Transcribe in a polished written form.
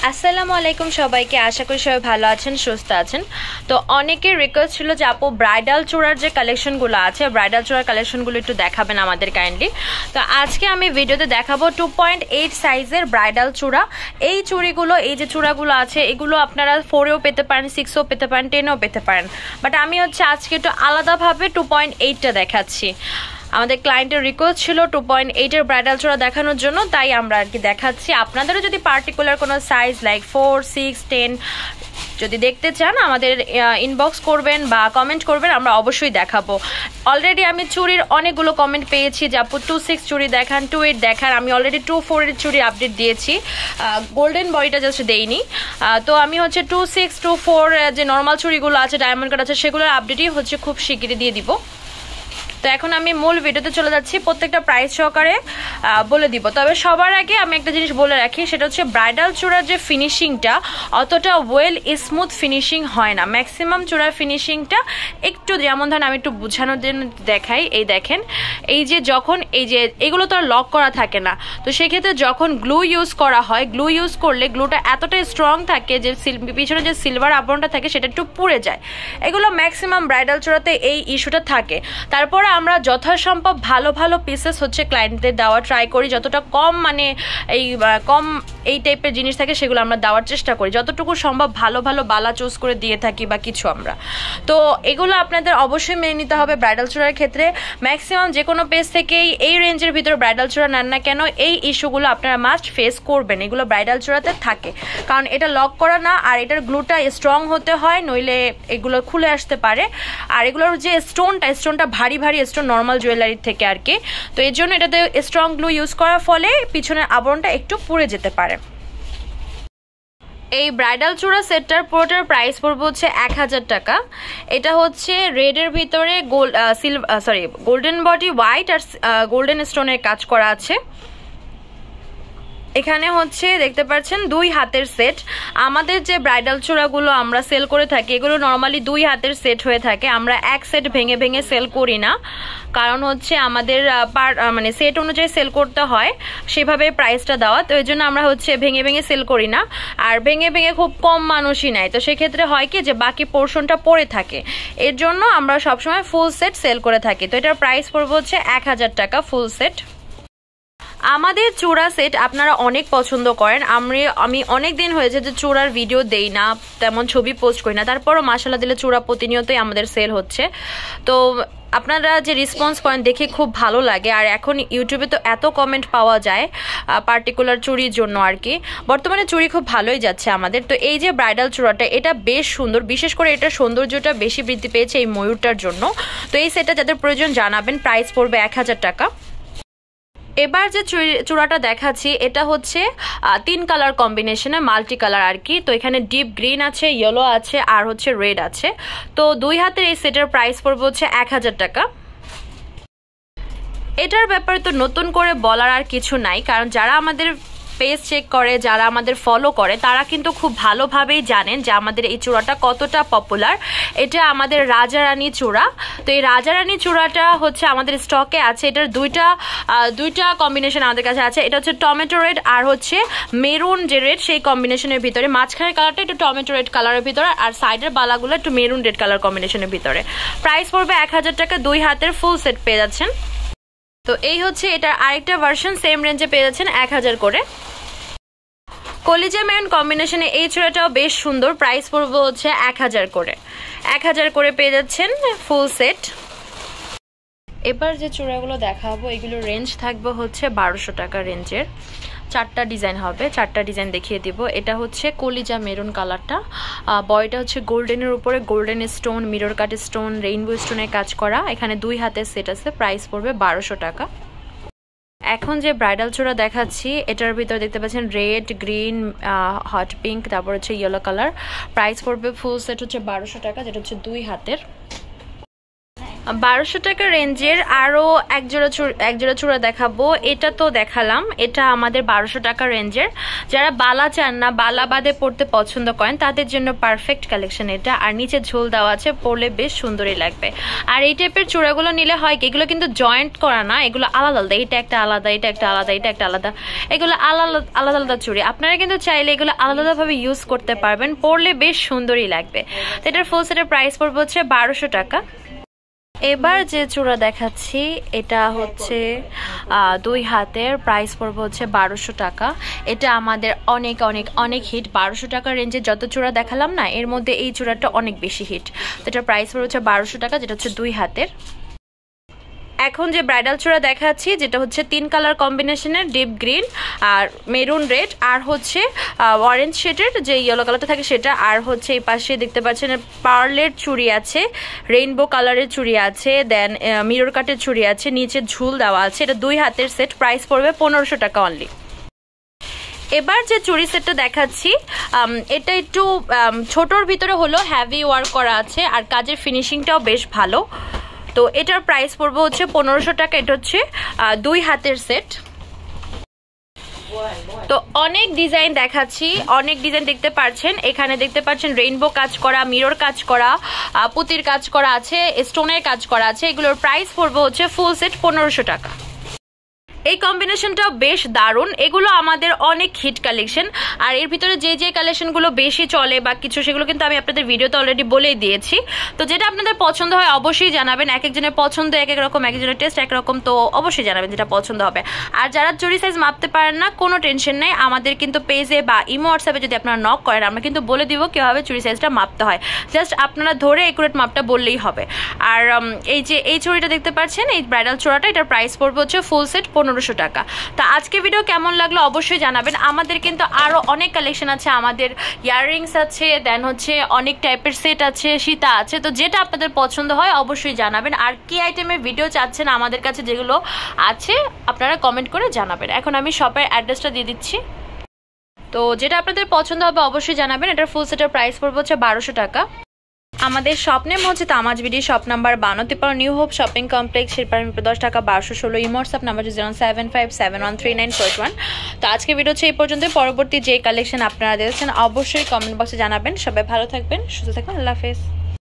আসসালামু আলাইকুম সবাইকে, আশা করি সবাই ভালো আছেন, সুস্থ আছেন। তো অনেকের রিকোয়েস্ট ছিল যে আপু ব্রাইডাল চূড়ার যে কালেকশনগুলো আছে, ব্রাইডাল চূড়ার কালেকশনগুলো একটু দেখাবেন আমাদের কাইন্ডলি। তো আজকে আমি ভিডিওতে দেখাবো 2.8 সাইজের ব্রাইডাল চূড়া। এই চুড়িগুলো, এই যে চূড়াগুলো আছে, এগুলো আপনারা 4এও পেতে পারেন, 6এও পেতে পারেন, 10এও পেতে পারেন। বাট আমি আজকে একটু আলাদাভাবে 2.8টা দেখাচ্ছি। আমাদের ক্লায়েন্টের রিকোয়েস্ট ছিল 2.8 ব্রাইডাল চূড়া দেখানোর জন্য, তাই আমরা দেখাচ্ছি। আপনাদেরও যদি পার্টিকুলার কোনো সাইজ লাইক 4, 6, 10 যদি দেখতে চান আমাদের ইনবক্স করবেন বা কমেন্ট করবেন, আমরা অবশ্যই দেখাবো। অলরেডি আমি চুড়ির অনেকগুলো কমেন্ট পেয়েছি যে আপু 2.6 চুড়ি দেখান, 2.8 দেখান। আমি অলরেডি 2.4 এর চুড়ি আপডেট দিয়েছি, গোল্ডেন বডিটা জাস্ট দেইনি। তো আমি 2.6, 2.4 যে নর্মাল চুড়িগুলো আছে, ডায়মন্ড কাট আছে, সেগুলোর আপডেটই খুব শিগগিরই দিয়ে দিব। তো এখন আমি মূল ভিডিওতে চলে যাচ্ছি, প্রত্যেকটা প্রাইস সহকারে বলে দিব। তবে সবার আগে আমি একটা জিনিস বলে রাখি, সেটা হচ্ছে ব্রাইডাল চূড়ার যে ফিনিশিংটা অতটা ওয়েল স্মুথ ফিনিশিং হয় না। ম্যাক্সিমাম চূড়ার ফিনিশিংটা একটু, যেমন ধরেন আমি একটু বোঝানোর জন্য দেখাই। এই দেখেন, এই যে যখন এগুলো তো আর লক করা থাকে না, তো সেক্ষেত্রে যখন গ্লু ইউজ করা হয়, গ্লু ইউজ করলে গ্লুটা এতটাই স্ট্রং থাকে যে পিছনে যে সিলভার আবরণটা থাকে সেটা একটু পুড়ে যায়। এগুলো ম্যাক্সিমাম ব্রাইডাল চূড়াতে এই ইস্যুটা থাকে। তারপর আমরা যথাসম্ভব ভালো ভালো পিসেস ক্লায়েন্টদের দেওয়া ট্রাই করি, যতটা কম কম এই টাইপের জিনিস থাকে সেগুলো আমরা দেওয়ার চেষ্টা করি, যতটুকু সম্ভব ভালো ভালো বালা চুজ করে দিয়ে থাকি বা কিছু আমরা। তো এগুলো আপনাদের অবশ্যই মেনে নিতে হবে ব্রাইডাল চূড়ার ক্ষেত্রে। ম্যাক্সিমাম যে কোনো পেজ থেকেই এই রেঞ্জের ভিতরে ব্রাইডাল চূড়া নেন না কেন, এই ইস্যুগুলো আপনারা মাস্ট ফেস করবেন। এগুলো ব্রাইডাল চূড়াতে থাকে, কারণ এটা লক করা না, আর এটার গ্লুটা স্ট্রং হতে হয়, নইলে এগুলো খুলে আসতে পারে। আর এগুলোর যে স্টোনটা ভারী স্টোন, নর্মাল জুয়েলারির থেকে আর কি। তো এর জন্য এটাতে স্ট্রং গ্লু ইউজ করার ফলে পিছনের আবরণটা একটু পুড়ে যেতে পারে। এই ব্রাইডাল চূড়া সেটটার পুরোটার প্রাইস পড়বে 1000 টাকা। এটা রেডের ভিতরে গোল্ডেন বডি, হোয়াইট আর গোল্ডেন স্টোনের কাজ করা আছে। এখানে দেখতে পাচ্ছেন 2 হাতের সেট। আমাদের যে ব্রাইডাল চূড়াগুলো আমরা সেল করে থাকি, এগুলো নর্মালি 2 হাতের সেট হয়ে থাকে। আমরা এক সেট ভেঙে ভেঙে সেল করি না, কারণ আমাদের সেট অনুযায়ী সেল করতে হয়, সেভাবে প্রাইসটা দেওয়া। তো এই জন্য আমরা ভেঙে ভেঙে সেল করি না, আর ভেঙে ভেঙে খুব কম মানুষই নেয়। তো সেক্ষেত্রে হয় কি যে বাকি পোর্শনটা পড়ে থাকে, এর জন্য আমরা সবসময় ফুল সেট সেল করে থাকি। তো এটার প্রাইস পড়বে 1000 টাকা ফুল সেট। আমাদের চূড়া সেট আপনারা অনেক পছন্দ করেন। আমি অনেক দিন হয়েছে যে চূড়ার ভিডিও দেই না, তেমন ছবি পোস্ট করি না, তারপরও মাশাআল্লাহ দিলে চূড়া প্রতিনিয়তই আমাদের সেল হচ্ছে। তো আপনারা যে রেসপন্স করেন দেখে খুব ভালো লাগে। আর এখন ইউটিউবে তো এত কমেন্ট পাওয়া যায় পার্টিকুলার চুড়ির জন্য আর কি। বর্তমানে চুড়ি খুব ভালোই যাচ্ছে আমাদের। তো এই যে ব্রাইডাল চূড়াটা, এটা বেশ সুন্দর, বিশেষ করে এটা সৌন্দর্যটা বেশি বৃদ্ধি পেয়েছে এই ময়ূরটার জন্য। তো এই সেটটা যাদের প্রয়োজন জানাবেন, প্রাইস পড়বে 1000 টাকা। এবার যে চূড়াটা দেখাচ্ছি, এটা 3 কালার কম্বিনেশনে, মাল্টি কালার আর কি। তো এখানে ডিপ গ্রিন আছে, ইয়েলো আছে, আর রেড আছে। তো 2 হাতের এই সেটের প্রাইস পড়বে 1000 টাকা। এটার ব্যাপারে তো নতুন করে বলার আর কিছু নাই, কারণ যারা আমাদের পেজ চেক করে, যারা আমাদের ফলো করে, তারা কিন্তু খুব ভালোভাবেই জানেন যে আমাদের এই চূড়াটা কতটা পপুলার। এটা আমাদের রাজারানী চূড়া। তো এই রাজারানী চূড়াটা আমাদের স্টকে আছে। এটার দুইটা কম্বিনেশন আমাদের কাছে আছে। এটা টমেটো রেড আর মেরুন যে রেড, সেই কম্বিনেশনের ভিতরে। মাঝখানের কালারটা একটু টমেটো রেড কালারের ভিতরে, আর সাইডের বালাগুলো একটু মেরুন রেড কালার কম্বিনেশনের ভিতরে। প্রাইস পড়বে 1000 টাকা। 2 হাতের ফুল সেট পেয়ে যাচ্ছেন। তো এই এটার আরেকটা ভার্সন সেম রেঞ্জে পেয়ে যাচ্ছেন 1000 করে। কলিজা মেরুন কম্বিনেশনে এই চূড়াটাও বেশ সুন্দর। প্রাইস পড়বে 1000 করে। 1000 করে পেয়ে যাচ্ছেন ফুল সেট। এবার যে চূড়াগুলো দেখাবো, এগুলোর রেঞ্জ থাকবে 1200 টাকা রেঞ্জের। 4টা ডিজাইন হবে, 4টা ডিজাইন দেখিয়ে দিব। এটা কলিজা মেরুন কালারটা, বডিটা গোল্ডেনের উপরে গোল্ডেন স্টোন, মিরর কাট স্টোন, রেইনবো স্টোনের কাজ করা। এখানে 2 হাতের সেট আছে। প্রাইস পড়বে 1200 টাকা। এখন যে ব্রাইডাল চূড়া দেখাচ্ছি, এটার ভিতরে দেখতে পাচ্ছেন রেড, গ্রিন, হট পিঙ্ক, তারপর ইয়েলো কালার। প্রাইস পড়বে ফুল সেট 1200 টাকা, যেটা 2 হাতের। 1200 টাকা রেঞ্জের আরও এক জোড়া চূড়া দেখাবো। এটা তো দেখালাম, এটা আমাদের 1200 টাকা রেঞ্জের। যারা বালা চান না, বালা বাদে পড়তে পছন্দ করেন তাদের জন্য পারফেক্ট কালেকশন এটা। আর নিচে ঝোল দেওয়া আছে, পরলে বেশ সুন্দরই লাগবে। আর এই টাইপের চূড়াগুলো নিলে হয় কি, এগুলো কিন্তু জয়েন্ট করা না, এগুলো আলাদা আলাদা, এটা একটা আলাদা, এটা একটা আলাদা, এটা একটা আলাদা, এগুলো আলাদা আলাদা আলাদা চুড়ি। আপনারা কিন্তু চাইলে এগুলো আলাদা আলাদাভাবে ইউজ করতে পারবেন, পরলে বেশ সুন্দরই লাগবে। তো এটার ফুল সেটের প্রাইস পড়বে হচ্ছে 1200 টাকা। এবার যে চূড়া দেখাচ্ছি এটা হচ্ছে 2 হাতের, প্রাইস পড়বে হচ্ছে 1200 টাকা। এটা আমাদের অনেক অনেক অনেক হিট। 1200 টাকা রেঞ্জে যত চূড়া দেখালাম না, এর মধ্যে এই চূড়াটা অনেক বেশি হিট। তো এটার প্রাইস পড়বে হচ্ছে 1200 টাকা, যেটা হচ্ছে 2 হাতের। এখন যে ব্রাইডাল চূড়া দেখাচ্ছি, যেটা হচ্ছে 3 কালার কম্বিনেশনের, ডিপ গ্রিন আর মেরুন রেড আর হচ্ছে অরেঞ্জ শেডের যে ইয়েলো কালারটা থাকে সেটা। আর হচ্ছে এই পাশে দেখতে পাচ্ছেন পার্লের চুড়ি আছে, রেইনবো কালারের চুড়ি আছে, দেন মিরর কাটের চুড়ি আছে, নিচে ঝুল দেওয়া আছে। এটা 2 হাতের সেট, প্রাইস পড়বে 1500 টাকা অনলি। এবার যে চুড়ি সেটটা দেখাচ্ছি, এটা একটু ছোটোর ভিতরে হলো হ্যাভি ওয়ার্ক করা আছে আর কাজের ফিনিশিংটাও বেশ ভালো। তো এটার প্রাইস পড়বে হচ্ছে 1500 টাকা। এটা হচ্ছে 2 হাতের সেট। তো অনেক ডিজাইন দেখাচ্ছি, অনেক ডিজাইন দেখতে পাচ্ছেন। এখানে দেখতে পাচ্ছেন রেইনবো কাজ করা, মিরর কাজ করা, পুতির কাজ করা আছে, স্টোনের কাজ করা আছে। এগুলোর প্রাইস পড়বে হচ্ছে ফুল সেট 1500 টাকা। এই কম্বিনেশনটাও বেশ দারুণ, এগুলো আমাদের অনেক হিট কালেকশন। আর এর ভিতরে যে যে কালেকশনগুলো বেশি চলে বা কিছু, সেগুলো কিন্তু আমি আপনাদের ভিডিওতে অলরেডি বলেই দিয়েছি। তো যেটা আপনাদের পছন্দ হয় অবশ্যই জানাবেন। এক একজনের পছন্দ এক এক রকম, এক একজনের টেস্ট একরকম, তো অবশ্যই জানাবেন যেটা পছন্দ হবে। আর যারা চুড়ি সাইজ মাপতে পারেন না, কোনো টেনশন নেই, আমাদের কিন্তু পেজে বা ইমো হোয়াটসঅ্যাপে যদি আপনারা নক করেন, আমরা কিন্তু বলে দিব কীভাবে চুড়ি সাইজটা মাপতে হয়। জাস্ট আপনারা ধরে একুরেট মাপটা বললেই হবে। আর এই যে এই চুড়িটা দেখতে পাচ্ছেন, এই ব্রাইডাল চূড়াটা, এটার প্রাইস পড়বে হচ্ছে ফুল সেট 1500 টাকা। তো আজকে ভিডিও কেমন লাগলো অবশ্যই জানাবেন। আমাদের কিন্তু আরো অনেক কালেকশন আছে, আমাদের ইয়াররিংস আছে, দেন হচ্ছে অনেক টাইপের সেট আছে, সীতা আছে। তো যেটা আপনাদের পছন্দ হয় অবশ্যই জানাবেন। আর কি আইটেমের ভিডিও চাচ্ছেন আমাদের কাছে যেগুলো আছে আপনারা কমেন্ট করে জানাবেন। এখন আমি শপের অ্যাড্রেসটা দিয়ে দিচ্ছি। তো যেটা আপনাদের পছন্দ হবে অবশ্যই জানাবেন। এটার ফুল সেটের প্রাইস পড়বে হচ্ছে 1200 টাকা। আমাদের শপ নেম হচ্ছে তামাজ BD, shop number 52 New Hope shopping complex, শিল্পার 10 টাকা 1216। Imo WhatsApp number 0757131। তো আজকে ভিডিও হচ্ছে এই পর্যন্ত। পরবর্তী যে কালেকশন আপনারা দেখছেন অবশ্যই কমেন্ট বক্সে জানাবেন। সবাই ভালো থাকবেন, সুস্থ থাকবেন, আল্লাহ হাফেজ।